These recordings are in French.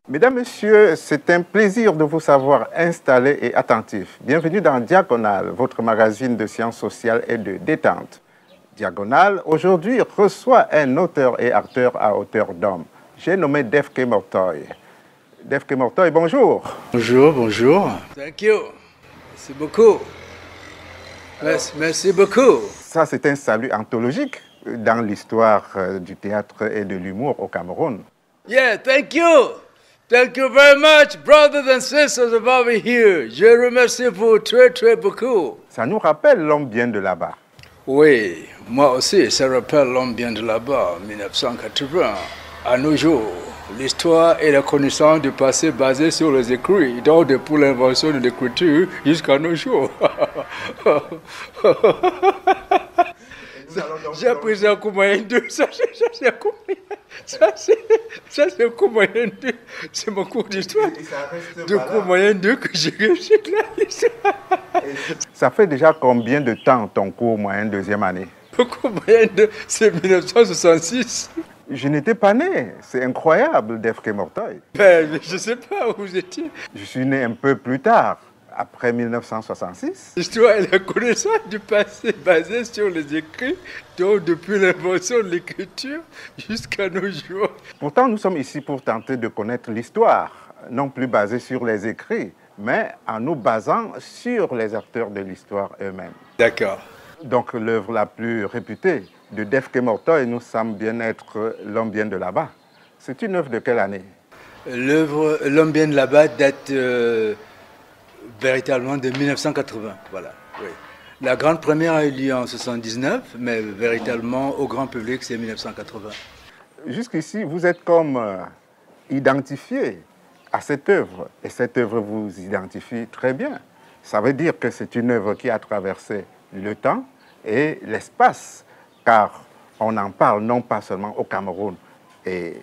Mesdames, Messieurs, c'est un plaisir de vous savoir installés et attentifs. Bienvenue dans Diagonale, votre magazine de sciences sociales et de détente. Diagonale, aujourd'hui, reçoit un auteur et acteur à hauteur d'homme. J'ai nommé Defke Mortoy. Defke Mortoy, bonjour. Bonjour, bonjour. Thank you. Merci beaucoup. Merci beaucoup. Ça, c'est un salut anthologique dans l'histoire du théâtre et de l'humour au Cameroun. Yeah, thank you. Thank you very much, brothers and sisters of over here. Je remercie vous très beaucoup. Ça nous rappelle l'homme bien de là-bas. Oui, moi aussi, ça rappelle l'homme bien de là-bas, 1980. À nos jours, l'histoire et la connaissance du passé basée sur les écrits, donc depuis l'invention de l'écriture jusqu'à nos jours. J'ai appris ça comme moyen de... Ça, c'est comme moyen de... C'est mon cours d'histoire. Du coup, moyen de que j'ai réussi là. Ça fait déjà combien de temps ton cours moyen deuxième année? Beaucoup moyen de... C'est 1966. Je n'étais pas né. C'est incroyable, Defke Mortoy. Ben, je ne sais pas où vous étiez. Je suis né un peu plus tard, après 1966. L'histoire et la connaissance du passé basée sur les écrits, donc depuis l'invention de l'écriture jusqu'à nos jours. Pourtant, nous sommes ici pour tenter de connaître l'histoire, non plus basée sur les écrits, mais en nous basant sur les acteurs de l'histoire eux-mêmes. D'accord. Donc, l'œuvre la plus réputée de Defke Mortoy, nous semble bien être L'homme bien de là-bas. C'est une œuvre de quelle année? L'œuvre L'homme bien de là-bas date véritablement de 1980. Voilà. Oui. La grande première a eu lieu en 1979, mais véritablement au grand public, c'est 1980. Jusqu'ici, vous êtes comme identifié à cette œuvre, et cette œuvre vous identifie très bien. Ça veut dire que c'est une œuvre qui a traversé le temps et l'espace, car on en parle non pas seulement au Cameroun et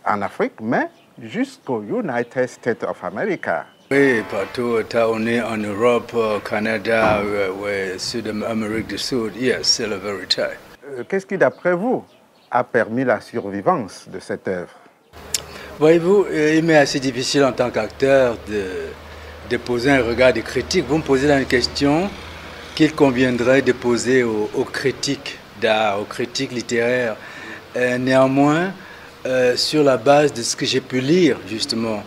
en Afrique, mais jusqu'aux United States of America. Oui, partout, on est en Europe, au Canada, Sud-Amérique du Sud. Yes, c'est la vérité. Qu'est-ce qui, d'après vous, a permis la survivance de cette œuvre? Voyez-vous, il m'est assez difficile en tant qu'acteur de poser un regard de critique. Vous me posez là une question qu'il conviendrait de poser aux critiques d'art, aux critiques littéraires. Néanmoins, sur la base de ce que j'ai pu lire, justement,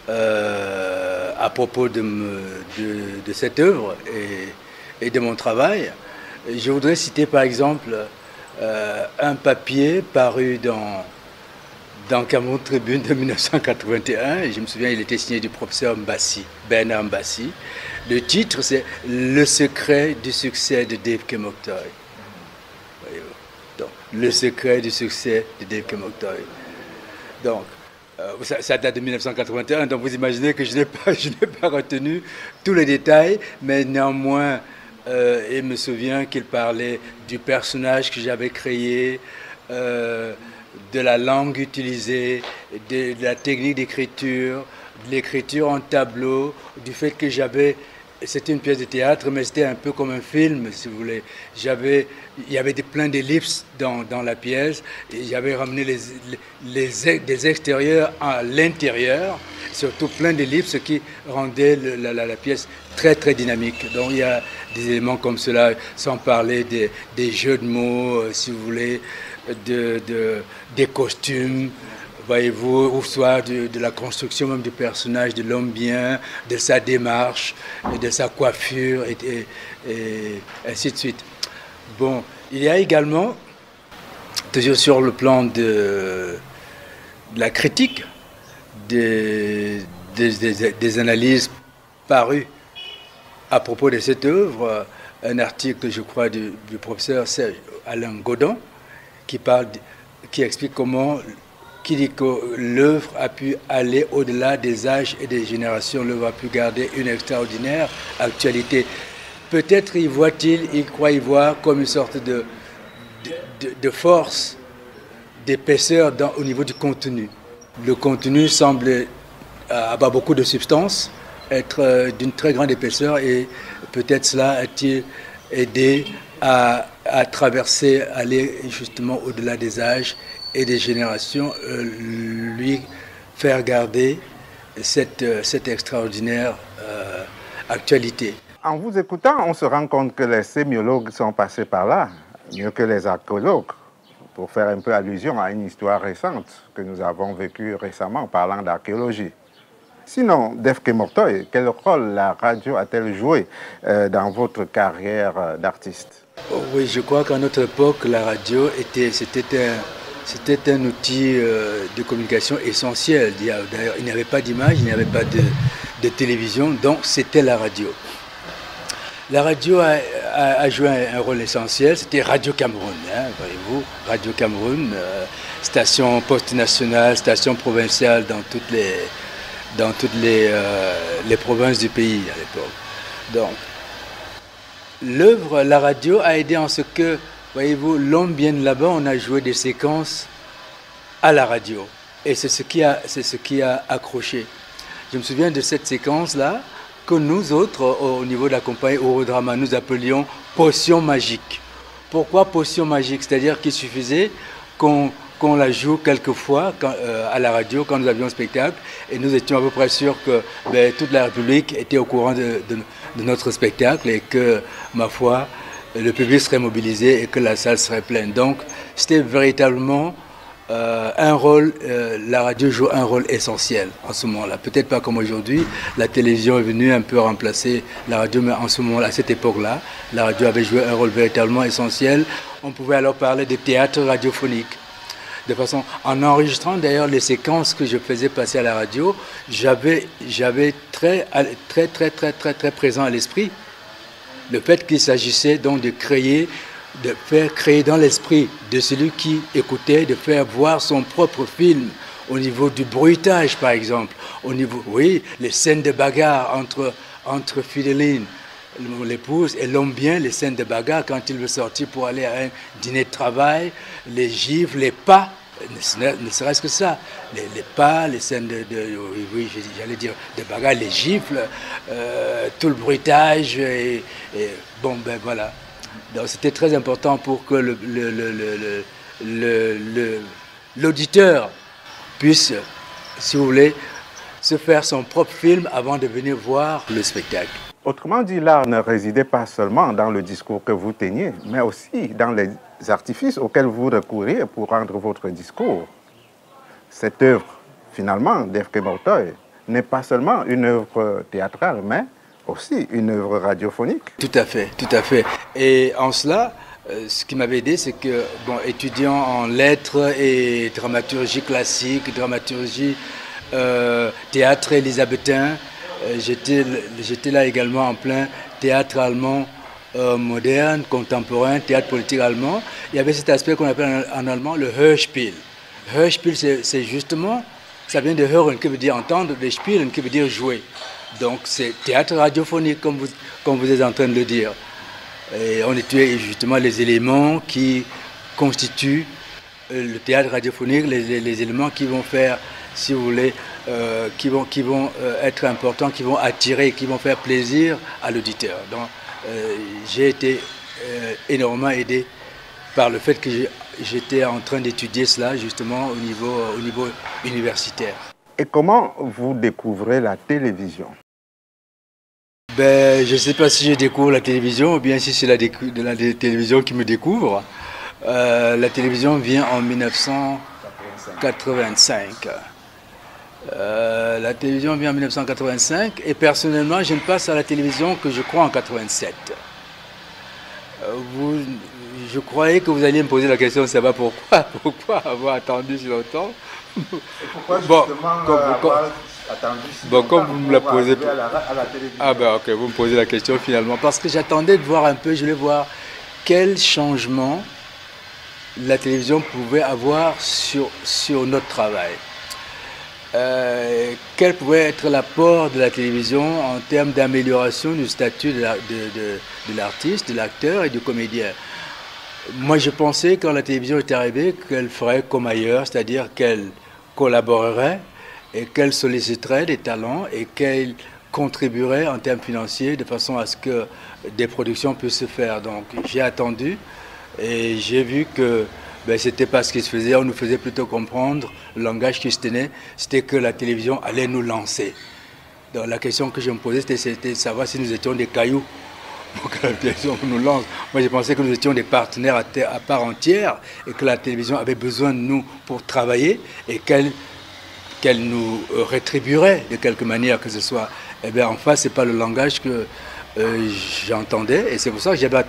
à propos de cette œuvre et de mon travail, je voudrais citer par exemple un papier paru dans Cameroun Tribune de 1981, et je me souviens, il était signé du professeur Mbassi, Bernard Mbassi. Le titre, c'est « Le secret du succès de Defke Mortoy ». Donc, le secret du succès de Defke Mortoy. Donc, ça date de 1981, donc vous imaginez que je n'ai pas retenu tous les détails, mais néanmoins, il me souvient qu'il parlait du personnage que j'avais créé, de la langue utilisée, de la technique d'écriture, de l'écriture en tableau, du fait que c'était une pièce de théâtre, mais c'était un peu comme un film, si vous voulez. Il y avait plein d'ellipses dans la pièce, et j'avais ramené des extérieurs à l'intérieur, surtout plein d'ellipses qui rendaient la pièce très dynamique. Donc il y a des éléments comme cela, sans parler des jeux de mots, si vous voulez, des costumes, voyez-vous, ou soit de la construction même du personnage de l'homme bien, de sa démarche, de sa coiffure, et ainsi de suite. Bon, il y a également, toujours sur le plan de la critique, des analyses parues à propos de cette œuvre, un article, je crois, du professeur Serge Alain Godon, qui explique qui dit que l'œuvre a pu aller au-delà des âges et des générations, l'œuvre a pu garder une extraordinaire actualité. Peut-être il croit y voir comme une sorte de force, d'épaisseur au niveau du contenu. Le contenu semble avoir beaucoup de substance, être d'une très grande épaisseur, et peut-être cela a-t-il aidé à traverser, aller justement au-delà des âges et des générations, lui faire garder cette extraordinaire actualité. En vous écoutant, on se rend compte que les sémiologues sont passés par là, mieux que les archéologues, pour faire un peu allusion à une histoire récente que nous avons vécue récemment en parlant d'archéologie. Sinon, Defke Mortoy, quel rôle la radio a-t-elle joué dans votre carrière d'artiste? Oui, je crois qu'à notre époque, la radio c'était un outil de communication essentiel. D'ailleurs, il n'y avait pas d'image, il n'y avait pas de télévision, donc c'était la radio. La radio a joué un rôle essentiel, c'était Radio Cameroun, hein, voyez-vous, Radio Cameroun, station poste nationale, station provinciale dans toutes les provinces du pays à l'époque. Donc, la radio a aidé en ce que, voyez-vous, l'homme bien là-bas, on a joué des séquences à la radio. Et c'est ce qui a accroché. Je me souviens de cette séquence-là que nous autres, au niveau de la compagnie Eurodrama, nous appelions potion magique. Pourquoi potion magique? C'est-à-dire qu'il suffisait qu'on la joue quelquefois à la radio quand nous avions un spectacle et nous étions à peu près sûrs que toute la République était au courant de notre spectacle et que, ma foi, le public serait mobilisé et que la salle serait pleine. Donc, c'était véritablement un rôle, la radio joue un rôle essentiel en ce moment-là. Peut-être pas comme aujourd'hui, la télévision est venue un peu remplacer la radio, mais en ce moment-là, à cette époque-là, la radio avait joué un rôle véritablement essentiel. On pouvait alors parler de théâtre radiophonique. De façon, en enregistrant d'ailleurs les séquences que je faisais passer à la radio, j'avais très présent à l'esprit le fait qu'il s'agissait donc de faire créer dans l'esprit de celui qui écoutait, de faire voir son propre film au niveau du bruitage par exemple, au niveau, oui, les scènes de bagarre entre Fidéline, l'épouse, et l'homme bien, les scènes de bagarre quand il veut sortir pour aller à un dîner de travail, les gifles, les pas, ne serait-ce que ça, les pas, les scènes oui, j'allais dire de bagarre, les gifles, tout le bruitage, et bon ben voilà. Donc c'était très important pour que l'auditeur puisse, si vous voulez, se faire son propre film avant de venir voir le spectacle. Autrement dit, l'art ne résidait pas seulement dans le discours que vous teniez, mais aussi dans les artifices auxquels vous recouriez pour rendre votre discours. Cette œuvre, finalement, Defke Mortoy, n'est pas seulement une œuvre théâtrale, mais aussi une œuvre radiophonique. Tout à fait, tout à fait. Et en cela, ce qui m'avait aidé, c'est que, bon, étudiant en lettres et dramaturgie classique, dramaturgie, théâtre élisabétain, j'étais là également en plein théâtre allemand moderne, contemporain, théâtre politique allemand. Il y avait cet aspect qu'on appelle en allemand le Hörspiel. Hörspiel, c'est justement, ça vient de hören, qui veut dire entendre, de spielen, qui veut dire jouer. Donc c'est théâtre radiophonique, comme vous êtes en train de le dire. Et on étudie justement les éléments qui constituent le théâtre radiophonique, les éléments qui vont faire, si vous voulez, qui vont être importants, qui vont attirer, qui vont faire plaisir à l'auditeur. Donc j'ai été énormément aidé par le fait que j'étais en train d'étudier cela justement au niveau universitaire. Et comment vous découvrez la télévision? Ben, je ne sais pas si je découvre la télévision ou bien si c'est la télévision qui me découvre. La télévision vient en 1985. La télévision vient en 1985 et personnellement, je ne passe à la télévision que je crois en 87. Je croyais que vous alliez me poser la question de savoir pourquoi avoir attendu si longtemps. Et pourquoi justement comme vous me la posez à la télévision. Ah ben ok, vous me posez la question finalement parce que j'attendais de voir un peu, je voulais voir quel changement la télévision pouvait avoir sur notre travail. Quel pouvait être l'apport de la télévision en termes d'amélioration du statut de l'artiste, de l'acteur et du comédien. Moi, je pensais, quand la télévision est arrivée, qu'elle ferait comme ailleurs, c'est-à-dire qu'elle collaborerait et qu'elle solliciterait des talents et qu'elle contribuerait en termes financiers de façon à ce que des productions puissent se faire. Donc, j'ai attendu et j'ai vu que ben, c'était pas ce qui se faisait. On nous faisait plutôt comprendre, le langage qui se tenait, c'était que la télévision allait nous lancer. Donc la question que je me posais, c'était de savoir si nous étions des cailloux pour que la télévision nous lance. Moi, je pensais que nous étions des partenaires à part entière et que la télévision avait besoin de nous pour travailler et qu'elle nous rétribuerait de quelque manière que ce soit. Eh bien, en face, ce n'est pas le langage que j'entendais. Et c'est pour ça que j'avais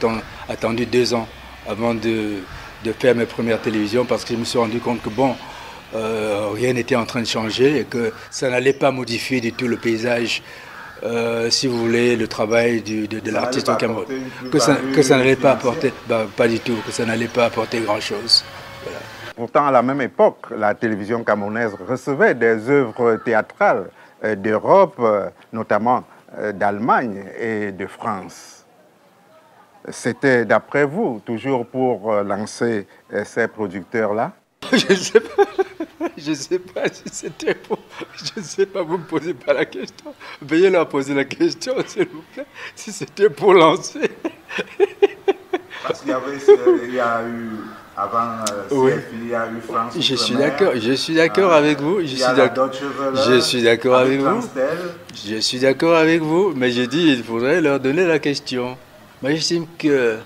attendu 2 ans avant de faire mes premières télévisions, parce que je me suis rendu compte que, bon, rien n'était en train de changer et que ça n'allait pas modifier du tout le paysage, si vous voulez, le travail de l'artiste au Cameroun. Que ça n'allait pas apporter, pas du tout, que ça n'allait pas apporter grand-chose. Voilà. Pourtant, à la même époque, la télévision camerounaise recevait des œuvres théâtrales d'Europe, notamment d'Allemagne et de France. C'était, d'après vous, toujours pour lancer ces producteurs-là? Je ne sais pas. Je ne sais pas si c'était pour... Je ne sais pas, vous ne me posez pas la question. Veuillez leur poser la question, s'il vous plaît, si c'était pour lancer. Parce qu'il y a eu, avant oui. CFI, il y a eu France. Je suis d'accord avec vous. Je suis d'accord avec vous. Je suis d'accord avec vous, mais j'ai dit il faudrait leur donner la question. Moi, j'estime que,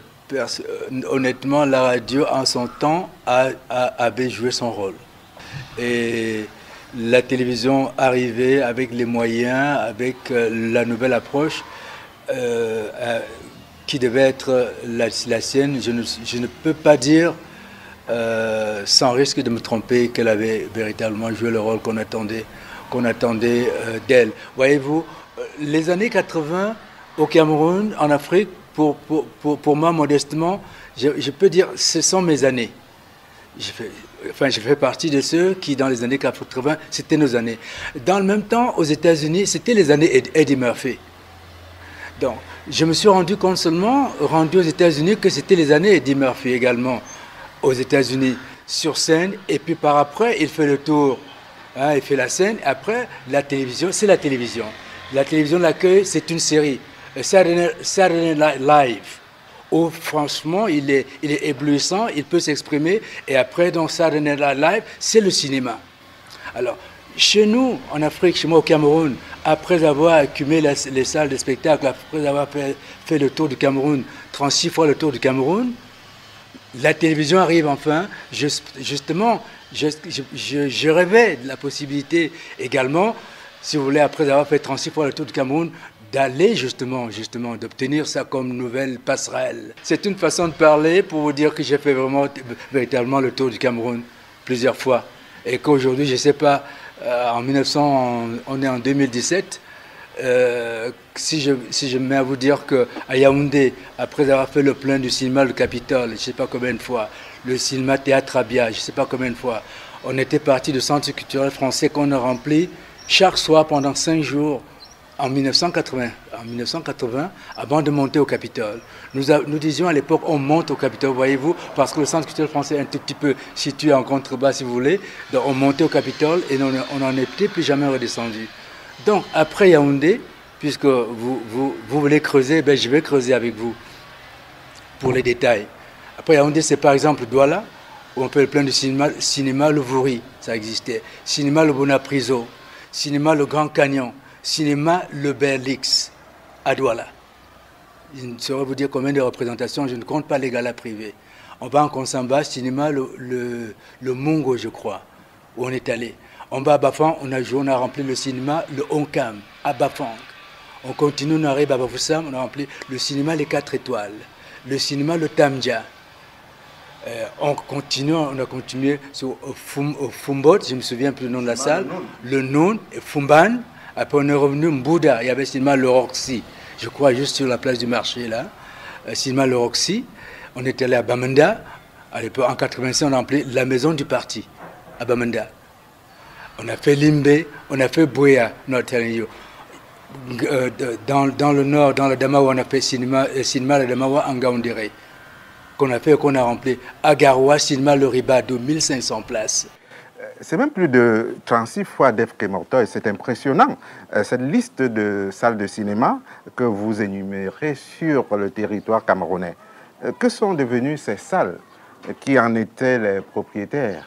honnêtement, la radio, en son temps, avait joué son rôle. Et la télévision arrivait avec les moyens, avec la nouvelle approche qui devait être la sienne. Je ne peux pas dire, sans risque de me tromper, qu'elle avait véritablement joué le rôle qu'on attendait d'elle. Voyez-vous, les années 80 au Cameroun, en Afrique, pour moi, modestement, je peux dire ce sont mes années. Je fais partie de ceux qui, dans les années 80, c'était nos années. Dans le même temps, aux États-Unis, c'était les années Eddie Murphy. Donc, je me suis rendu compte seulement, rendu aux États-Unis, que c'était les années Eddie Murphy également, aux États-Unis, sur scène. Et puis par après, il fait le tour, hein, il fait la scène. Après, la télévision, c'est la télévision. La télévision l'accueille, c'est une série. Saturday Night Live, où franchement, il est éblouissant, il peut s'exprimer. Et après, dans Saturday Night Live, c'est le cinéma. Alors, chez nous, en Afrique, chez moi au Cameroun, après avoir accumulé les salles de spectacle, après avoir fait le tour du Cameroun, 36 fois le tour du Cameroun, la télévision arrive enfin. Justement, je rêvais de la possibilité également, si vous voulez, après avoir fait 36 fois le tour du Cameroun, d'aller justement, d'obtenir ça comme nouvelle passerelle. C'est une façon de parler pour vous dire que j'ai fait véritablement le tour du Cameroun plusieurs fois. Et qu'aujourd'hui, je ne sais pas, on est en 2017, si je me mets à vous dire qu'à Yaoundé, après avoir fait le plein du cinéma Le Capitole, je ne sais pas combien de fois, le cinéma Théâtre Abia, je ne sais pas combien de fois, on était parti du centre culturel français qu'on a rempli chaque soir pendant 5 jours, en 1980, avant de monter au Capitole. Nous disions à l'époque, on monte au Capitole, voyez-vous, parce que le centre culturel français est un tout petit peu situé en contrebas, si vous voulez. Donc on montait au Capitole et on n'en était plus jamais redescendu. Donc après Yaoundé, puisque vous voulez creuser, ben, je vais creuser avec vous pour les détails. Après Yaoundé, c'est par exemple Douala, où on fait le plein du cinéma Le Vouri, ça existait. Cinéma Le Bonapriso, cinéma Le Grand Canyon, cinéma Le Berlix, à Douala. Je ne saurais vous dire combien de représentations, je ne compte pas les galas privés. On va en Konsamba, cinéma le Mungo, je crois, où on est allé. On va à Bafang, on a rempli le cinéma Le Onkam, à Bafang. On continue, on arrive à Bafoussam, on a rempli le cinéma Les 4 étoiles, le cinéma Le Tamja. On a continué au Fumbot, je ne me souviens plus du nom de la salle, le Noun, Fumban. Après, on est revenu Mbouda, il y avait le cinéma Le Roxy, je crois, juste sur la place du marché, là. Cinéma Le Roxy. On est allé à Bamenda. À l'époque, en 85, on a appelé la maison du parti, à Bamenda. On a fait Limbe, on a fait Bouya, not telling you. Dans le nord, dans le Damawa, on a fait cinéma Le Damawa en Gaoundéré, qu'on a rempli. À Garoua, cinéma Le Riba, de 1500 places. C'est même plus de 36 fois Def Mortoy, c'est impressionnant. Cette liste de salles de cinéma que vous énumérez sur le territoire camerounais. Que sont devenues ces salles? Qui en étaient les propriétaires?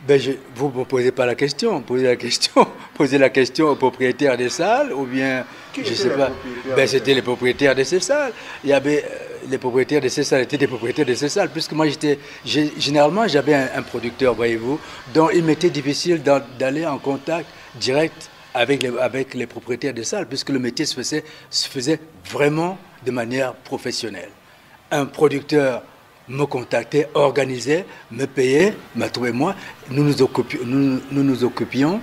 Ben, vous ne me posez pas la question, posez la question, posez la question aux propriétaires des salles, ou bien, je ne sais pas, ben, c'était les propriétaires de ces salles. Il y avait, les propriétaires de ces salles étaient des propriétaires de ces salles, puisque moi, généralement, j'avais un producteur, voyez-vous, dont il m'était difficile d'aller en contact direct avec les propriétaires des salles, puisque le métier se faisait vraiment de manière professionnelle. Un producteur me contactait, organisait, me payait, m'a trouvé moi. Nous nous occupions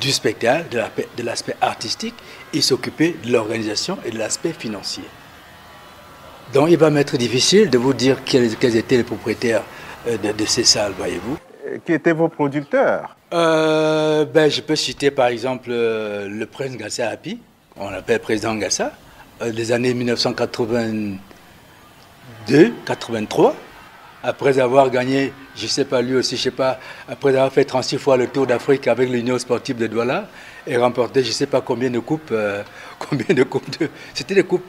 du spectacle, de l'aspect artistique. Il s'occupait de l'organisation et de l'aspect financier. Donc il va m'être difficile de vous dire quels étaient les propriétaires de ces salles, voyez-vous. Qui étaient vos producteurs? Ben, je peux citer par exemple le prince Ngassa Api, on l'appelle président Ngassa, des années 1982, 83, après avoir gagné, je ne sais pas lui aussi, je ne sais pas, après avoir fait 36 fois le Tour d'Afrique avec l'Union sportive de Douala et remporté je ne sais pas combien de coupes, c'était des coupes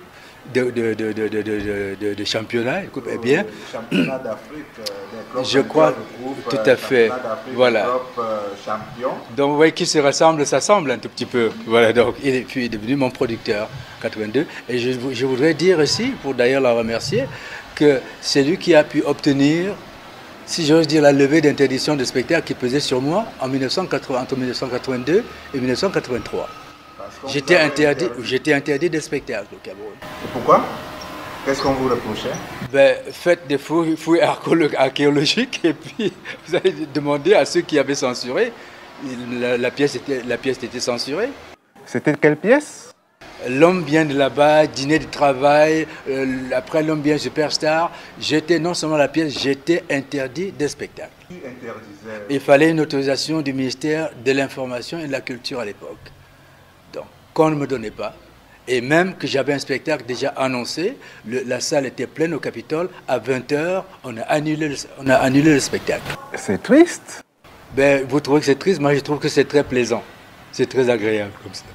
de championnat, eh bien, championnat d'Afrique, je crois, tout à fait, voilà. Donc vous voyez qui se rassemble, s'assemble un tout petit peu. Voilà, donc il est devenu mon producteur, 82. Et je voudrais dire aussi, pour d'ailleurs la remercier, que c'est lui qui a pu obtenir, si j'ose dire, la levée d'interdiction de spectacle qui pesait sur moi entre 1982 et 1983. J'étais interdit de spectacle au Cameroun. Et pourquoi? Qu'est-ce qu'on vous reprochait? Ben, faites des fouilles archéologiques et puis vous allez demander à ceux qui avaient censuré. La pièce était censurée. C'était quelle pièce? L'homme vient de là-bas, dîner de travail, après l'homme vient superstar. J'étais non seulement la pièce, j'étais interdit de spectacle. Qui interdisait? Il fallait une autorisation du ministère de l'Information et de la Culture à l'époque. Donc, qu'on ne me donnait pas. Et même que j'avais un spectacle déjà annoncé, la salle était pleine au Capitole, à 20h, on a annulé le spectacle. C'est triste. Ben, vous trouvez que c'est triste? Moi, je trouve que c'est très plaisant. C'est très agréable comme ça.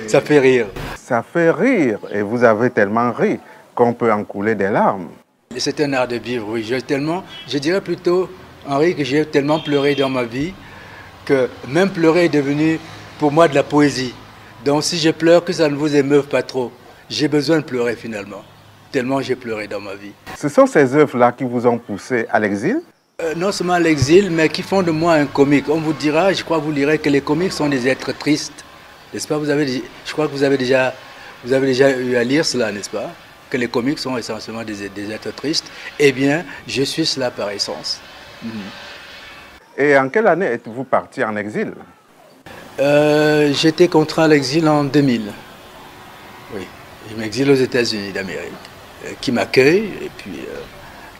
Ça fait rire. Ça fait rire. Et vous avez tellement ri qu'on peut en couler des larmes. C'est un art de vivre, oui. Je dirais plutôt, Henri, que j'ai tellement pleuré dans ma vie que même pleurer est devenu pour moi de la poésie. Donc si je pleure, que ça ne vous émeuve pas trop. J'ai besoin de pleurer finalement, tellement j'ai pleuré dans ma vie. Ce sont ces œuvres-là qui vous ont poussé à l'exil? Non seulement à l'exil, mais qui font de moi un comique. On vous dira, je crois que vous lirez que les comiques sont des êtres tristes. N'est-ce pas? Je crois que vous avez déjà eu à lire cela, n'est-ce pas? Que les comiques sont essentiellement des êtres tristes. Eh bien, je suis cela par essence. Et en quelle année êtes-vous parti en exil? J'étais contraint à l'exil en 2000. Oui, je m'exile aux États-Unis d'Amérique, qui m'accueille et puis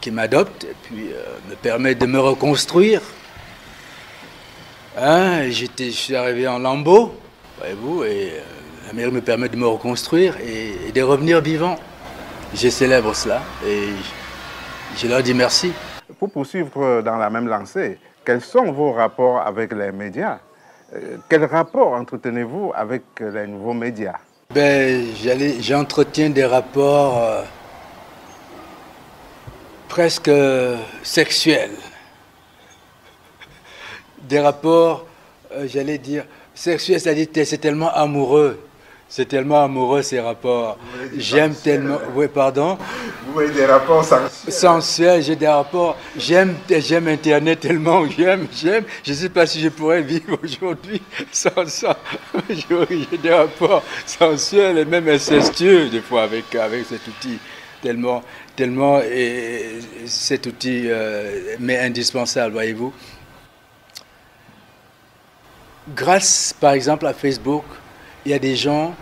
qui m'adopte et puis me permet de me reconstruire. Hein, je suis arrivé en lambeaux, voyez-vous, et l'Amérique me permet de me reconstruire et de revenir vivant. Je célèbre cela et je leur dis merci. Pour poursuivre dans la même lancée, quels sont vos rapports avec les médias? Quel rapport entretenez-vous avec les nouveaux médias? Ben, j'entretiens des rapports presque sexuels. Des rapports, j'allais dire, sexuels, c'est-à-dire c'est tellement amoureux. C'est tellement amoureux ces rapports. J'aime tellement. Oui, pardon. Vous voyez des rapports sensuels? Sensuels, j'ai des rapports. J'aime Internet tellement. J'aime. Je ne sais pas si je pourrais vivre aujourd'hui sans ça. J'ai des rapports sensuels et même incestueux des fois avec cet outil. Tellement cet outil m'est indispensable, voyez-vous. Grâce, par exemple, à Facebook, il y a des gens,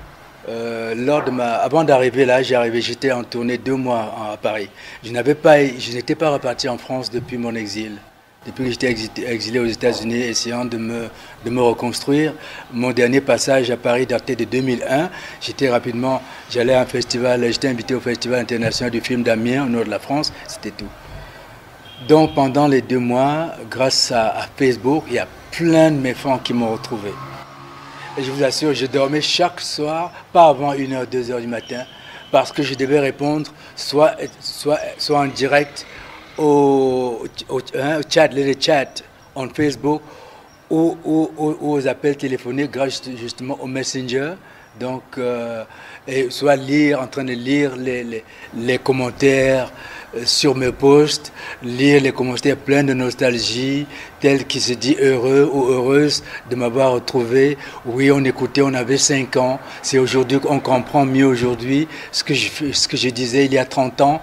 avant d'arriver là, j'étais en tournée 2 mois à Paris. Je n'étais pas reparti en France depuis mon exil. Depuis que j'étais exilé aux États-Unis, essayant de me reconstruire. Mon dernier passage à Paris datait de 2001. J'allais à un festival, j'étais invité au Festival international du film d'Amiens, au nord de la France, c'était tout. Donc pendant les 2 mois, grâce à Facebook, il y a plein de mes fans qui m'ont retrouvé. Et je vous assure, je dormais chaque soir, pas avant 1h, 2h du matin, parce que je devais répondre soit en direct au chat, les chats en Facebook, ou aux appels téléphoniques grâce justement au Messenger. Donc, et soit en train de lire les commentaires sur mes posts, lire les commentaires pleins de nostalgie, tel qu'il se dit heureux ou heureuse de m'avoir retrouvé. Oui, on écoutait, on avait 5 ans. C'est aujourd'hui qu'on comprend mieux aujourd'hui ce que je disais il y a 30 ans.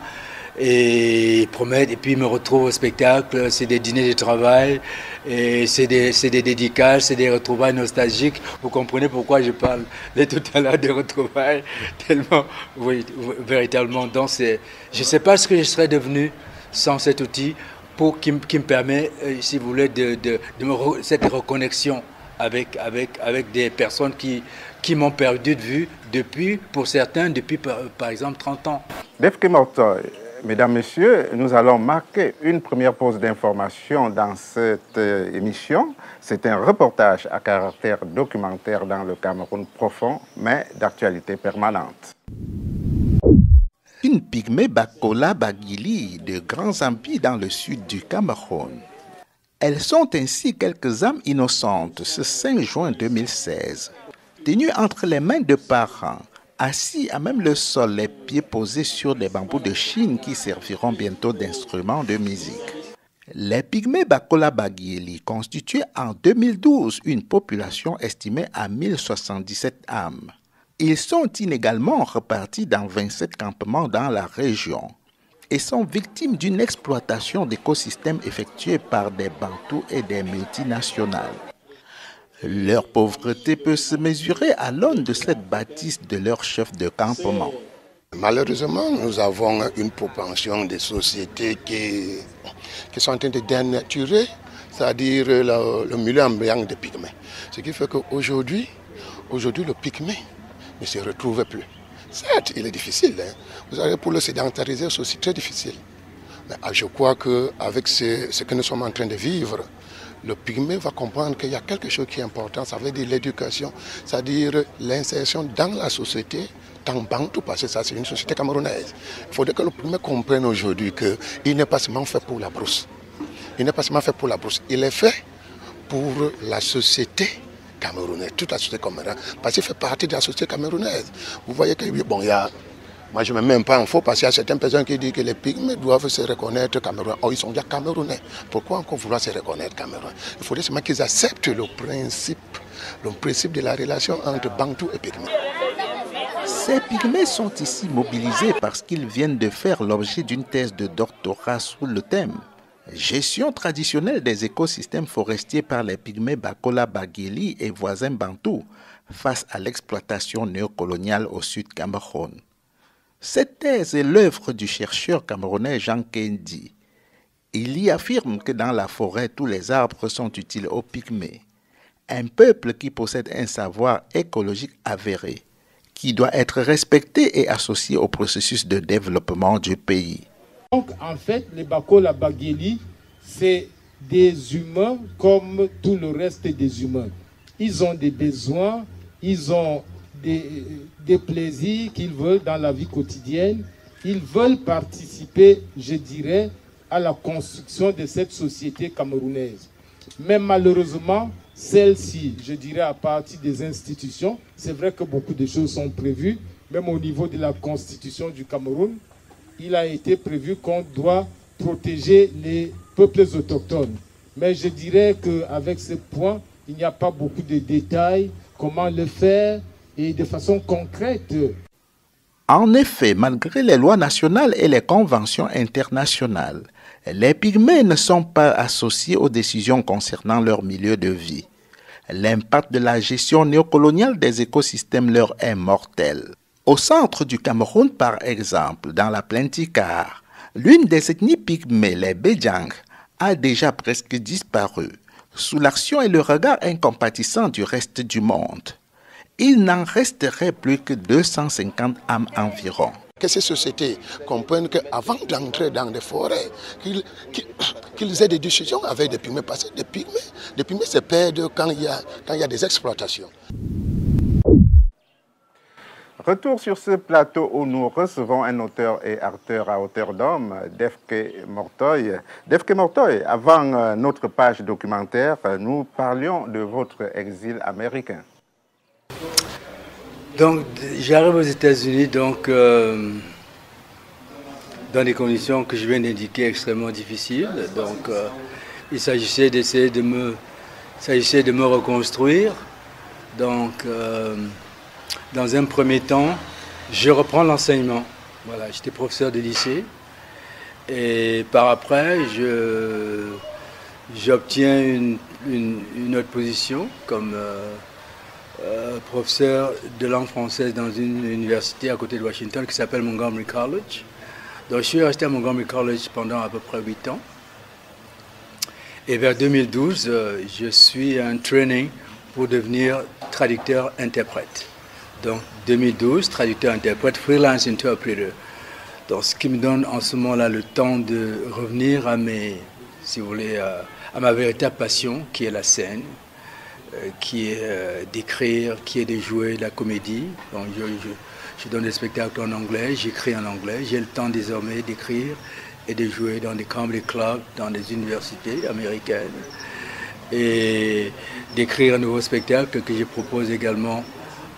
Et promettre, et puis ils me retrouvent au spectacle, c'est des dîners de travail, et c'est des dédicaces, c'est des retrouvailles nostalgiques. Vous comprenez pourquoi je parle tout à l'heure des retrouvailles, tellement, oui, véritablement. Donc je ne sais pas ce que je serais devenu sans cet outil qui me permet, si vous voulez, cette reconnexion avec des personnes qui m'ont perdu de vue depuis, pour certains, depuis par exemple 30 ans. Dave Kemoktoye, mesdames, messieurs, nous allons marquer une première pause d'information dans cette émission. C'est un reportage à caractère documentaire dans le Cameroun profond, mais d'actualité permanente. Une pygmée Bakola Bagili de grands ampis dans le sud du Cameroun. Elles sont ainsi quelques âmes innocentes ce 5 juin 2016, tenues entre les mains de parents, assis à même le sol, les pieds posés sur des bambous de Chine qui serviront bientôt d'instruments de musique. Les pygmées Bakola Bagili constituaient en 2012 une population estimée à 1077 âmes. Ils sont inégalement repartis dans 27 campements dans la région et sont victimes d'une exploitation d'écosystèmes effectuée par des Bantous et des multinationales. Leur pauvreté peut se mesurer à l'aune de cette bâtisse de leur chef de campement. Malheureusement, nous avons une propension des sociétés qui sont en train de dénaturer, c'est-à-dire le milieu ambiant des pygmées. Ce qui fait qu'aujourd'hui, le pygmée ne se retrouve plus. Certes, il est difficile. Vous savez, pour le sédentariser, c'est aussi très difficile. Mais je crois qu'avec ce que nous sommes en train de vivre, le pygmée va comprendre qu'il y a quelque chose qui est important, ça veut dire l'éducation, c'est-à-dire l'insertion dans la société, dans Bantou, parce que ça c'est une société camerounaise. Il faudrait que le pygmée comprenne aujourd'hui qu'il n'est pas seulement fait pour la brousse. Il n'est pas seulement fait pour la brousse, il est fait pour la société camerounaise, toute la société camerounaise, parce qu'il fait partie de la société camerounaise. Vous voyez que, bon, il y a... Moi, je ne mets même pas en faux parce qu'il y a certaines personnes qui disent que les pygmées doivent se reconnaître camerounais. Oh, ils sont déjà camerounais. Pourquoi encore vouloir se reconnaître camerounais? Il faudrait seulement qu'ils acceptent le principe de la relation entre Bantou et pygmées. Ces pygmées sont ici mobilisés parce qu'ils viennent de faire l'objet d'une thèse de doctorat sous le thème « Gestion traditionnelle des écosystèmes forestiers par les pygmées Bakola Bagili et voisins Bantous face à l'exploitation néocoloniale au sud Cameroun ». Cette thèse est l'œuvre du chercheur camerounais Jean Kendi. Il y affirme que dans la forêt, tous les arbres sont utiles aux pygmées, un peuple qui possède un savoir écologique avéré, qui doit être respecté et associé au processus de développement du pays. Donc en fait, les Bakola Bagili, c'est des humains comme tout le reste des humains. Ils ont des besoins, ils ont des plaisirs qu'ils veulent dans la vie quotidienne. Ils veulent participer, je dirais, à la construction de cette société camerounaise. Mais malheureusement, celle-ci, je dirais à partir des institutions, c'est vrai que beaucoup de choses sont prévues, même au niveau de la constitution du Cameroun, il a été prévu qu'on doit protéger les peuples autochtones. Mais je dirais qu'avec ce point, il n'y a pas beaucoup de détails, comment le faire, et de façon concrète. En effet, malgré les lois nationales et les conventions internationales, les pygmées ne sont pas associés aux décisions concernant leur milieu de vie. L'impact de la gestion néocoloniale des écosystèmes leur est mortel. Au centre du Cameroun, par exemple, dans la plaine Tikar, l'une des ethnies pygmées, les Bédjang, a déjà presque disparu, sous l'action et le regard incompatissant du reste du monde. Il n'en resterait plus que 250 âmes environ. Que ces sociétés comprennent qu'avant d'entrer dans des forêts, qu'ils aient des discussions avec des pygmées, parce que des pygmées se perdent quand il y a des exploitations. Retour sur ce plateau où nous recevons un auteur et acteur à hauteur d'homme, Defke Mortoy. Defke Mortoy, avant notre page documentaire, nous parlions de votre exil américain. Donc, j'arrive aux États-Unis dans des conditions que je viens d'indiquer extrêmement difficiles. Donc, il s'agissait d'essayer de me reconstruire. Donc, dans un premier temps, je reprends l'enseignement. Voilà, j'étais professeur de lycée. Et par après, j'obtiens une autre position comme professeur de langue française dans une université à côté de Washington qui s'appelle Montgomery College. Donc, je suis resté à Montgomery College pendant à peu près 8 ans. Et vers 2012, je suis en training pour devenir traducteur-interprète. Donc 2012, traducteur-interprète, freelance interpreter. Donc ce qui me donne en ce moment-là le temps de revenir à si vous voulez, à ma véritable passion, qui est la scène, qui est d'écrire, qui est de jouer la comédie. Donc je donne des spectacles en anglais, j'écris en anglais. J'ai le temps désormais d'écrire et de jouer dans des comedy clubs, dans des universités américaines. Et d'écrire un nouveau spectacle que je propose également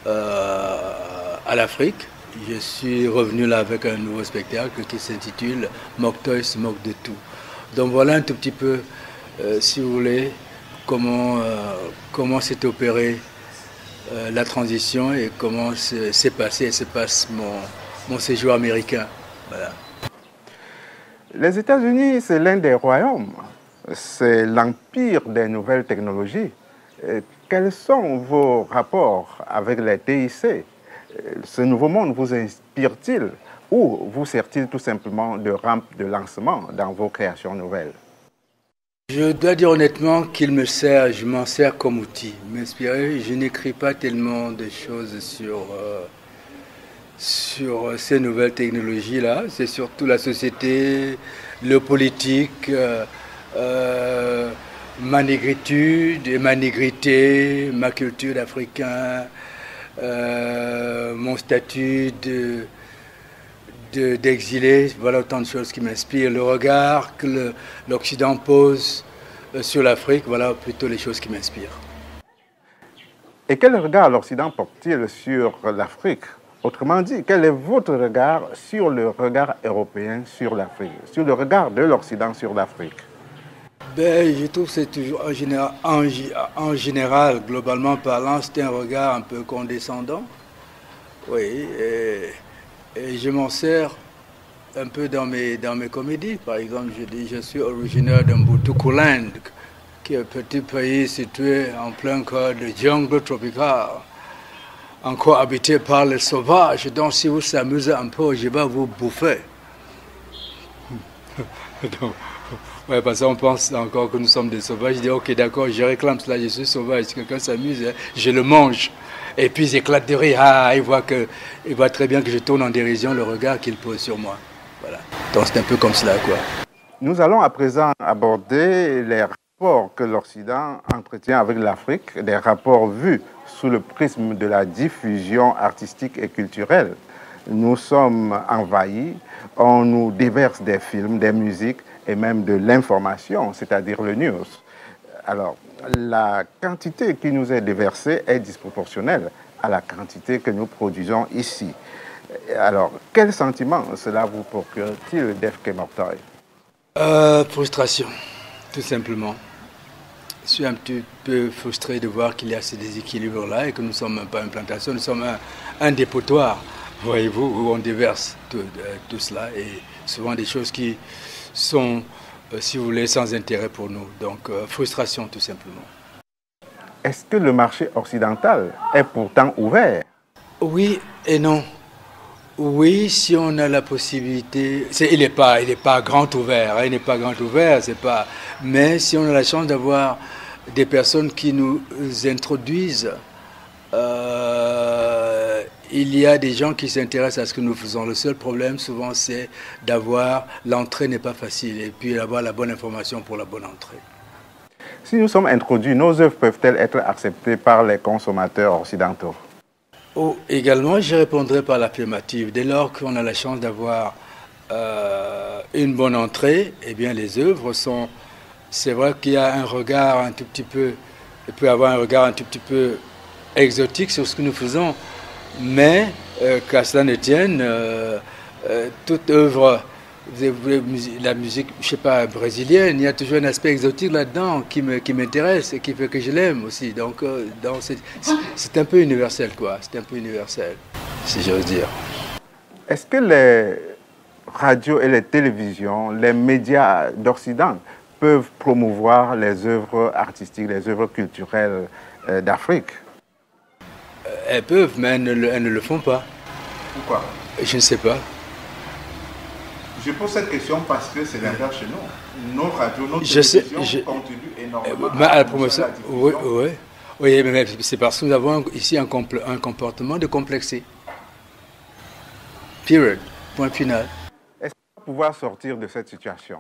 à l'Afrique. Je suis revenu là avec un nouveau spectacle qui s'intitule Moktoy se moque de tout. Donc voilà un tout petit peu, si vous voulez, comment s'est opérée la transition et comment s'est passé et se passe mon séjour américain. Voilà. Les États-Unis, c'est l'un des royaumes. C'est l'empire des nouvelles technologies. Quels sont vos rapports avec les TIC? Ce nouveau monde vous inspire-t-il ou vous sert-il tout simplement de rampe de lancement dans vos créations nouvelles? Je dois dire honnêtement qu'il me sert, je m'en sers comme outil. M'inspirer, je n'écris pas tellement de choses sur ces nouvelles technologies-là. C'est surtout la société, le politique, ma négritude et ma négrité, ma culture d'Africain, mon statut d'exilé. Voilà autant de choses qui m'inspirent. Le regard que l'Occident pose sur l'Afrique, voilà plutôt les choses qui m'inspirent. Et quel regard l'Occident porte-t-il sur l'Afrique? Autrement dit, quel est votre regard sur le regard européen sur l'Afrique, sur le regard de l'Occident sur l'Afrique? Je trouve que c'est toujours, en général, globalement parlant, c'est un regard un peu condescendant. Oui, et je m'en sers un peu dans mes comédies. Par exemple, je dis, je suis originaire d'Mbuthukuland, qui est un petit pays situé en plein cœur de jungle tropicale, encore habité par les sauvages. Donc, si vous vous amusez un peu, je vais vous bouffer. Ouais, parce qu'on pense encore que nous sommes des sauvages. Je dis, ok, d'accord, je réclame cela, je suis sauvage. Si quelqu'un s'amuse, je le mange. Et puis, ils éclatent de rire. Ah, il voit très bien que je tourne en dérision le regard qu'il pose sur moi. Voilà. Donc, c'est un peu comme cela, quoi. Nous allons à présent aborder les rapports que l'Occident entretient avec l'Afrique, des rapports vus sous le prisme de la diffusion artistique et culturelle. Nous sommes envahis, on nous déverse des films, des musiques et même de l'information, c'est-à-dire le news. Alors, la quantité qui nous est déversée est disproportionnelle à la quantité que nous produisons ici. Alors, quel sentiment cela vous procure-t-il, Defke Mortoy? Frustration, tout simplement. Je suis un petit peu frustré de voir qu'il y a ces déséquilibres-là et que nous ne sommes pas une plantation, nous sommes un dépotoir, voyez-vous, où on déverse tout cela et souvent des choses qui sont, si vous voulez, sans intérêt pour nous. Donc, frustration, tout simplement. Est-ce que le marché occidental est pourtant ouvert? Oui et non. Oui, si on a la possibilité, il n'est pas grand ouvert, hein, il n'est pas grand ouvert, c'est pas. Mais si on a la chance d'avoir des personnes qui nous introduisent, il y a des gens qui s'intéressent à ce que nous faisons. Le seul problème, souvent, c'est l'entrée n'est pas facile, et puis d'avoir la bonne information pour la bonne entrée. Si nous sommes introduits, nos œuvres peuvent-elles être acceptées par les consommateurs occidentaux? Oh, également, je répondrai par l'affirmative. Dès lors qu'on a la chance d'avoir une bonne entrée, eh bien les œuvres sont... C'est vrai qu'il y a un regard un tout petit peu... Il peut y avoir un regard un tout petit peu exotique sur ce que nous faisons, mais qu'à cela ne tienne, toute œuvre, la musique, je sais pas, brésilienne, il y a toujours un aspect exotique là-dedans qui m'intéresse et qui fait que je l'aime aussi. Donc, c'est un peu universel, quoi. C'est un peu universel, si j'ose dire. Est-ce que les radios et les télévisions, les médias d'Occident peuvent promouvoir les œuvres artistiques, les œuvres culturelles d'Afrique? Elles peuvent, mais elles ne le font pas. Pourquoi? Je ne sais pas. Je pose cette question parce que c'est l'inverse chez nous. Nos radios, nos télévisions contribuent énormément à la promotion. Oui, mais c'est parce que nous avons ici un comportement de complexé. Period. Point final. Est-ce qu'on va pouvoir sortir de cette situation?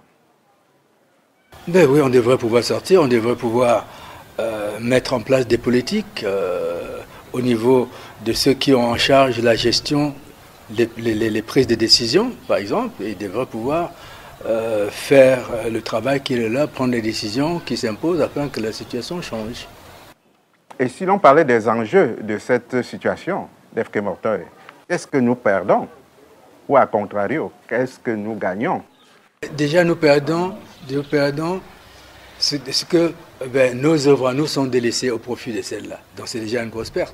Ben oui, on devrait pouvoir sortir, on devrait pouvoir mettre en place des politiques au niveau de ceux qui ont en charge la gestion, les prises de décision, par exemple, et devraient pouvoir faire le travail qui est là, prendre les décisions qui s'imposent afin que la situation change. Et si l'on parlait des enjeux de cette situation, Defke Mortoy, qu'est-ce que nous perdons? Ou à contrario, qu'est-ce que nous gagnons? Déjà, nous perdons ce que nos œuvres nous sont délaissées au profit de celles-là. Donc c'est déjà une grosse perte.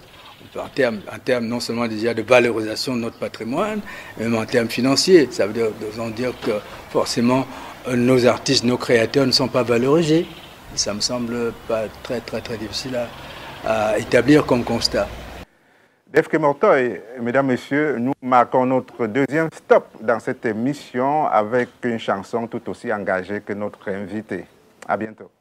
En termes non seulement déjà de valorisation de notre patrimoine, mais même en termes financiers. Ça veut dire que forcément nos artistes, nos créateurs ne sont pas valorisés. Ça me semble pas très difficile à établir comme constat. Defke Mortoy, mesdames, messieurs, nous marquons notre deuxième stop dans cette émission avec une chanson tout aussi engagée que notre invité. À bientôt.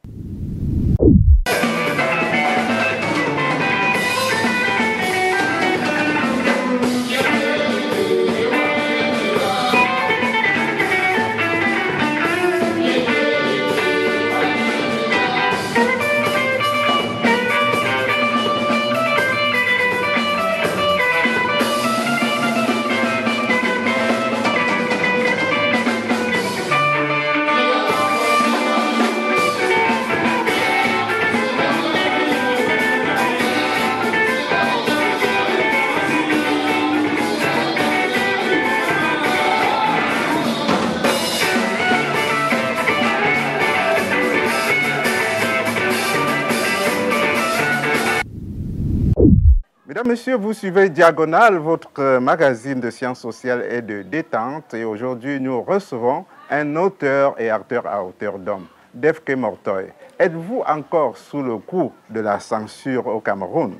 Mesdames, Messieurs, vous suivez Diagonale, votre magazine de sciences sociales et de détente. Et aujourd'hui, nous recevons un auteur et acteur à hauteur d'homme, Defke Mortoy. Êtes-vous encore sous le coup de la censure au Cameroun?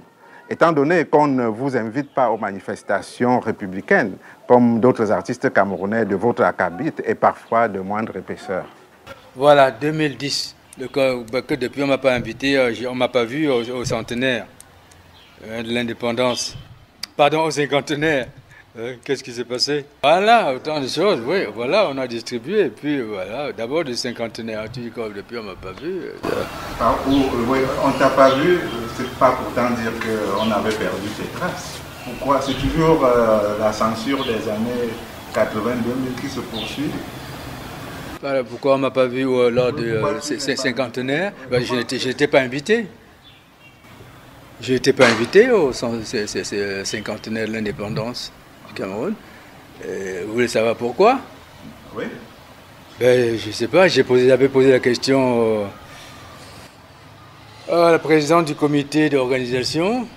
Étant donné qu'on ne vous invite pas aux manifestations républicaines, comme d'autres artistes camerounais de votre acabit et parfois de moindre épaisseur. Voilà, 2010. Que depuis, on ne m'a pas invité, on ne m'a pas vu au centenaire de l'indépendance. Pardon, au cinquantenaire. Qu'est-ce qui s'est passé? Voilà, autant de choses, oui, voilà, on a distribué, et puis voilà, d'abord du cinquantenaire, tu dis comme depuis on m'a pas vu. Oui, on t'a pas vu, c'est pas pourtant dire qu'on avait perdu ses traces. Pourquoi? C'est toujours la censure des années 80-2000 qui se poursuit. Voilà, pourquoi on m'a pas vu lors de ces cinquantenaires? Je n'étais pas invité. Je n'étais pas invité au cinquantenaire de l'indépendance du Cameroun. Vous voulez savoir pourquoi? Oui. Ben, je ne sais pas, j'avais posé la question à la présidente du comité d'organisation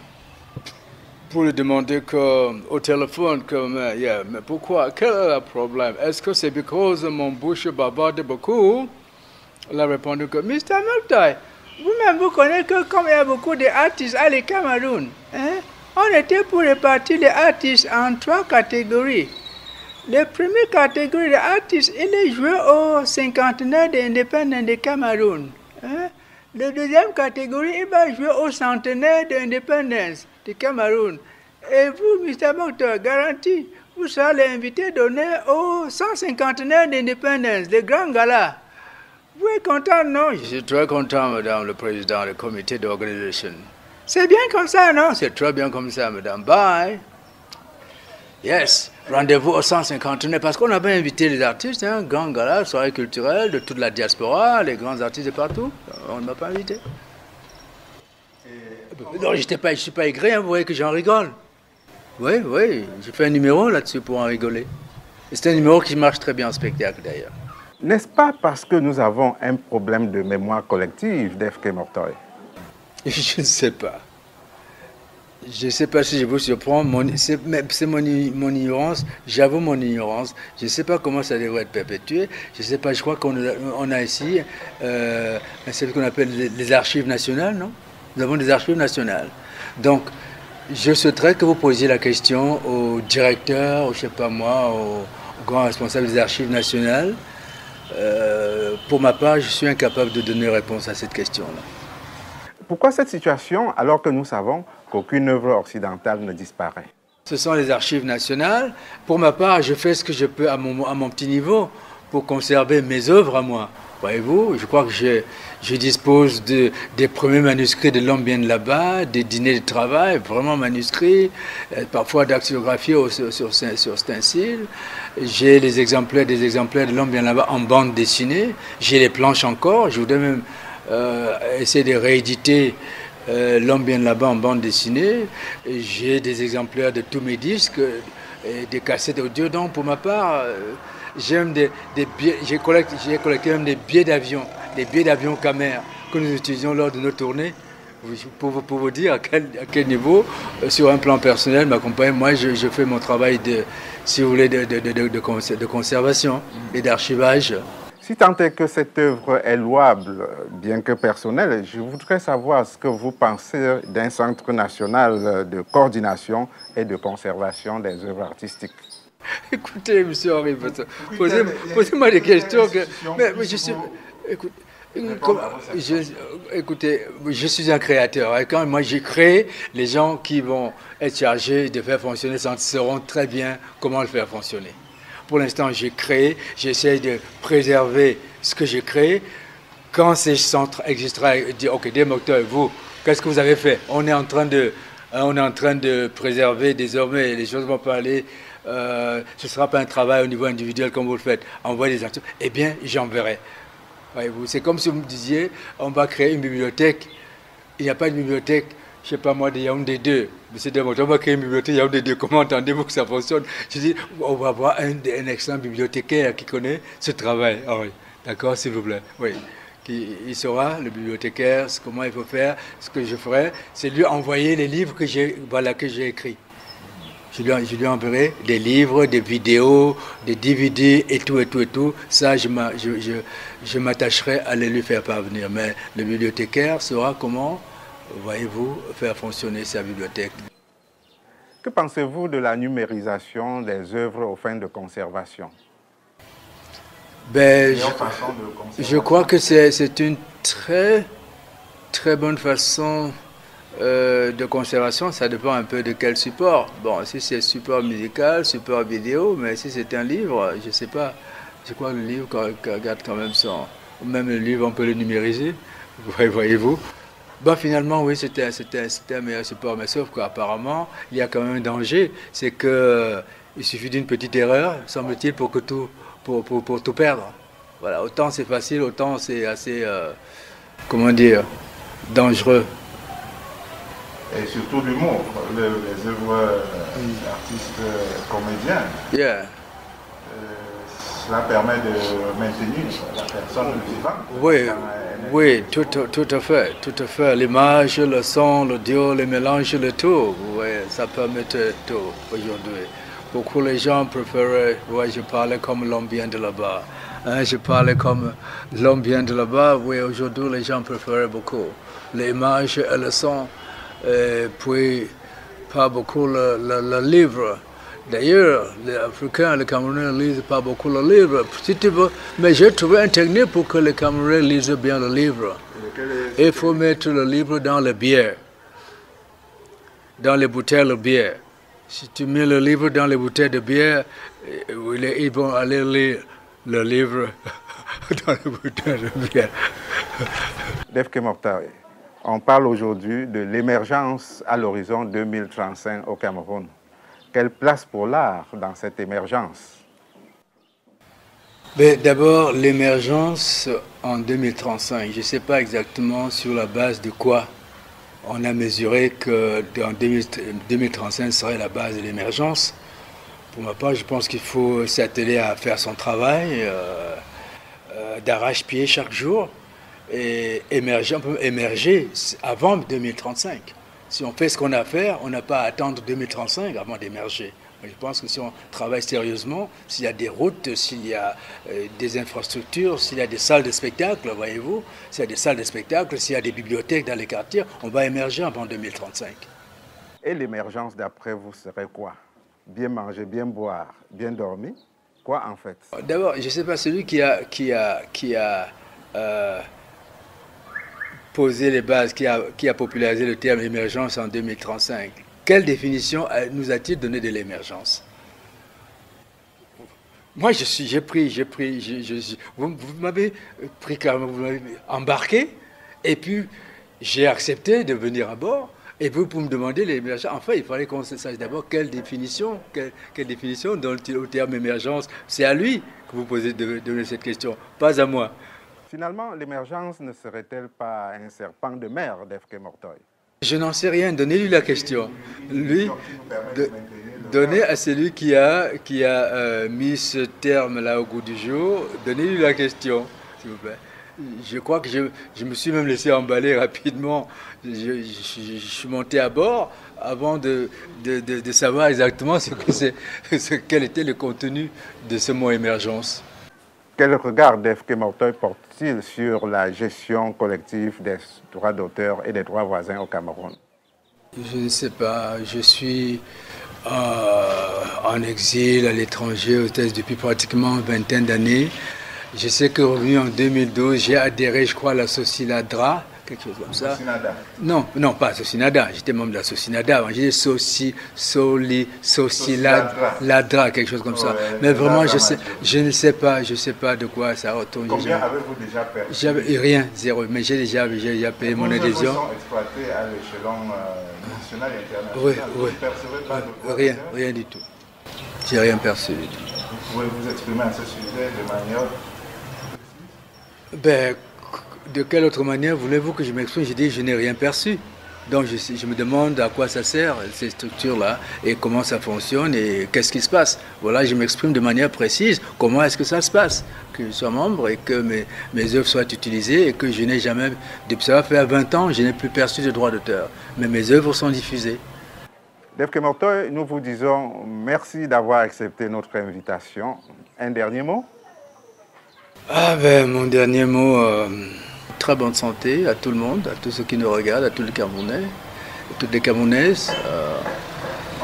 pour lui demander au téléphone mais pourquoi? Quel est le problème? Est-ce que c'est parce que mon bouche bavarde beaucoup? Elle a répondu que Mr. Mortoy, vous-même, vous connaissez que comme il y a beaucoup d'artistes à le Cameroun, on était pour répartir les artistes en 3 catégories. La première catégorie d'artistes, il est joué au cinquantenaire de l'indépendance du Cameroun. La deuxième catégorie, il va jouer au centenaire de l'indépendance du Cameroun. Et vous, Mr. Mortoy, garanti, vous serez l'invité donné au 150aire d'indépendance, le grand gala. Vous êtes content, non? Je suis très content, Madame le Président du comité d'organisation. C'est bien comme ça, non? C'est très bien comme ça, madame. Bye. Yes. Rendez-vous au 151 parce qu'on avait invité les artistes, un grand gala, soirée culturelle de toute la diaspora, les grands artistes de partout. On ne m'a pas invité. Non, je ne suis pas aigri, hein, vous voyez que j'en rigole. Oui, oui, j'ai fait un numéro là-dessus pour en rigoler. C'est un numéro qui marche très bien en spectacle d'ailleurs. N'est-ce pas parce que nous avons un problème de mémoire collective, Def-K Mortoy? Je ne sais pas. Je ne sais pas si je vous surprends, c'est mon ignorance, j'avoue mon ignorance. Je ne sais pas comment ça devrait être perpétué. Je ne sais pas, je crois qu'on a ici ce qu'on appelle les archives nationales, non? Nous avons des archives nationales. Donc, je souhaiterais que vous posiez la question au directeur, je ne sais pas moi, au grand responsable des archives nationales. Pour ma part, je suis incapable de donner réponse à cette question-là. Pourquoi cette situation alors que nous savons qu'aucune œuvre occidentale ne disparaît? Ce sont les archives nationales. Pour ma part, je fais ce que je peux à mon petit niveau pour conserver mes œuvres à moi. Voyez-vous, je crois que je dispose des premiers manuscrits de L'Homme bien de là-bas, des dîners de travail, vraiment manuscrits, parfois dactylographiés sur stencil. J'ai des exemplaires de L'Homme bien là-bas en bande dessinée. J'ai les planches encore. Je voudrais même essayer de rééditer L'Homme bien là-bas en bande dessinée. J'ai des exemplaires de tous mes disques, et des cassettes audio. Donc, pour ma part, j'ai collecté même des billets d'avion Khmer que nous utilisions lors de nos tournées. Pour vous dire à quel niveau, sur un plan personnel, m'accompagne. Moi, je fais mon travail si vous voulez, de conservation et d'archivage. Si tant est que cette œuvre est louable, bien que personnelle, je voudrais savoir ce que vous pensez d'un centre national de coordination et de conservation des œuvres artistiques. Écoutez, M. Henri, posez-moi des questions. Mais je suis... Écoutez, je suis un créateur. Et quand moi j'ai créé, les gens qui vont être chargés de faire fonctionner ça sauront très bien comment le faire fonctionner. Pour l'instant, j'ai créé, j'essaie de préserver ce que j'ai créé. Quand ces centres existera, dire ok, Dave Mortoy, vous, qu'est-ce que vous avez fait? On est en train de préserver désormais, les choses vont pas aller. Ce ne sera pas un travail au niveau individuel comme vous le faites. Envoyez des articles. Eh bien, j'enverrai. Voyez-vous, c'est comme si vous me disiez, on va créer une bibliothèque. Il n'y a pas de bibliothèque, je ne sais pas moi, de Yaoundé 2. Monsieur Demoto, on va créer une bibliothèque Yaoundé 2. Comment entendez-vous que ça fonctionne? Je dis, on va avoir un excellent bibliothécaire qui connaît ce travail. Ah oui, d'accord, s'il vous plaît. Oui. Il saura, le bibliothécaire, comment il faut faire. Ce que je ferai, c'est lui envoyer les livres que j'ai écrits. Je lui enverrai des livres, des vidéos, des DVD et tout. Ça, je m'attacherai à les lui faire parvenir. Mais le bibliothécaire saura comment, voyez-vous, faire fonctionner sa bibliothèque. Que pensez-vous de la numérisation des œuvres aux fins de conservation? Je crois que c'est une très, très bonne façon de conservation. Ça dépend un peu de quel support. Bon, si c'est support musical, support vidéo, mais si c'est un livre, je ne sais pas. Je crois que le livre garde quand même son... Même le livre, on peut le numériser, voyez-vous. Bon, finalement, oui, c'était un meilleur support, mais sauf qu'apparemment, il y a quand même un danger. C'est qu'il suffit d'une petite erreur, semble-t-il, pour tout perdre. Voilà, autant c'est facile, autant c'est assez, comment dire, dangereux. Et surtout l'humour, les œuvres d'artistes comédiens. Yeah. Cela permet de maintenir la personne vivante. Oui, tout à fait. L'image, le son, l'audio, le mélange, le tout. Oui, ça permet tout aujourd'hui. Beaucoup de gens préfèrent, je parlais comme l'homme bien de là-bas. Je parlais comme l'homme bien de là-bas. Oui, aujourd'hui, les gens préfèrent beaucoup l'image et le son. Et puis, pas beaucoup le livre. D'ailleurs, les Africains, les Camerounais ne lisent pas beaucoup le livre. Si tu veux, mais j'ai trouvé une technique pour que les Camerounais lisent bien le livre. Il faut mettre le livre dans les bières, dans les bouteilles de bière. Si tu mets le livre dans les bouteilles de bière, ils vont aller lire le livre dans les bouteilles de bière. Def-K Mortoy, On parle aujourd'hui de l'émergence à l'horizon 2035 au Cameroun. Quelle place pour l'art dans cette émergence? D'abord, l'émergence en 2035. Je ne sais pas exactement sur la base de quoi on a mesuré que 2035 serait la base de l'émergence. Pour ma part, je pense qu'il faut s'atteler à faire son travail d'arrache-pied chaque jour et émerger. On peut émerger avant 2035. Si on fait ce qu'on a à faire, on n'a pas à attendre 2035 avant d'émerger. Je pense que si on travaille sérieusement, s'il y a des routes, s'il y a des infrastructures, s'il y a des salles de spectacle, voyez-vous, s'il y a des salles de spectacle, s'il y a des bibliothèques dans les quartiers, on va émerger avant 2035. Et l'émergence d'après vous serait quoi? Bien manger, bien boire, bien dormir? Quoi en fait? D'abord, je ne sais pas, celui qui a posé les bases, qui a popularisé le terme émergence en 2035, quelle définition nous a-t-il donné de l'émergence? Moi, vous m'avez pris carrément, vous m'avez embarqué, et puis j'ai accepté de venir à bord, et vous, pour me demander l'émergence, enfin, il fallait qu'on sache d'abord quelle définition donne-t-il au terme émergence. C'est à lui que vous posez de donner cette question, pas à moi. Finalement, l'émergence ne serait-elle pas un serpent de mer d'Efke Mortoy? Je n'en sais rien, donnez-lui la question. Lui, donnez à celui qui a mis ce terme-là au goût du jour, donnez-lui la question, s'il vous plaît. Je crois que je me suis même laissé emballer rapidement. Je suis monté à bord avant de savoir exactement quel était le contenu de ce mot émergence. Quel regard Efke Mortoy porte-t-il sur la gestion collective des droits d'auteur et des droits voisins au Cameroun? Je ne sais pas. Je suis en exil à l'étranger, aux États-Unis depuis pratiquement une vingtaine d'années. Je sais que revenu en 2012, j'ai adhéré, je crois, à la Socinadra, quelque chose comme ça. Socinada? Non, pas Socinada. J'étais membre de la Socinada. J'ai dit Sociladra, quelque chose comme ça. Ouais, mais vraiment, je ne sais pas de quoi ça retourne. Combien avez-vous déjà perçu? Rien, zéro. Mais j'ai déjà payé mon adhésion. Vous sont exploités à l'échelon national et international. Oui. Vous ne percevez pas de quoi? Rien du tout. J'ai rien perçu du tout. Vous pouvez vous exprimer à ce sujet de manière... De quelle autre manière voulez-vous que je m'exprime? J'ai dit je n'ai rien perçu. Donc je me demande à quoi ça sert, ces structures-là, et comment ça fonctionne, et qu'est-ce qui se passe. Voilà, je m'exprime de manière précise, comment est-ce que ça se passe, que je sois membre et que mes œuvres soient utilisées, et que je n'ai jamais, depuis ça va faire 20 ans, je n'ai plus perçu de droit d'auteur. Mais mes œuvres sont diffusées. Efke Mortoy, nous vous disons merci d'avoir accepté notre invitation. Un dernier mot? Mon dernier mot, très bonne santé à tout le monde, à tous ceux qui nous regardent, à tous les Camerounais, à toutes les Camerounaises,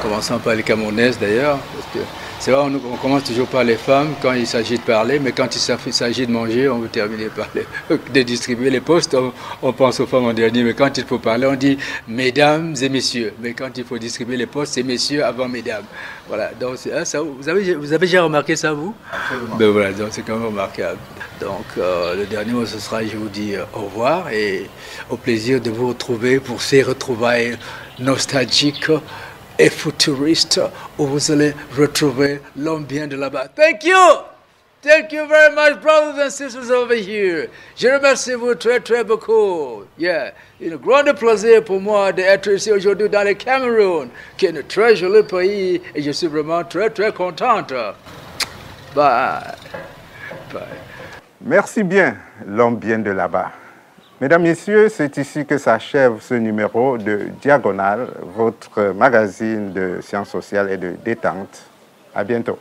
commençant par les Camerounaises d'ailleurs, parce que c'est vrai, on commence toujours par les femmes quand il s'agit de parler, mais quand il s'agit de manger, on veut terminer par de distribuer les postes, on pense aux femmes en dernier, mais quand il faut parler, on dit mesdames et messieurs, mais quand il faut distribuer les postes, c'est messieurs avant mesdames. Voilà, donc ça, vous avez déjà remarqué ça, vous? Absolument. Voilà, donc c'est quand même remarquable. Donc le dernier mot, ce sera, je vous dis au revoir et au plaisir de vous retrouver pour ces retrouvailles nostalgiques et futuriste où vous allez retrouver l'homme bien de là-bas. Thank you! Thank you very much, brothers and sisters over here. Je remercie vous très, très beaucoup. Yeah. Un grand plaisir pour moi d'être ici aujourd'hui dans le Cameroun, qui est un très joli pays, et je suis vraiment très, très contente. Bye. Bye. Merci bien, l'homme bien de là-bas. Mesdames, Messieurs, c'est ici que s'achève ce numéro de Diagonale, votre magazine de sciences sociales et de détente. À bientôt.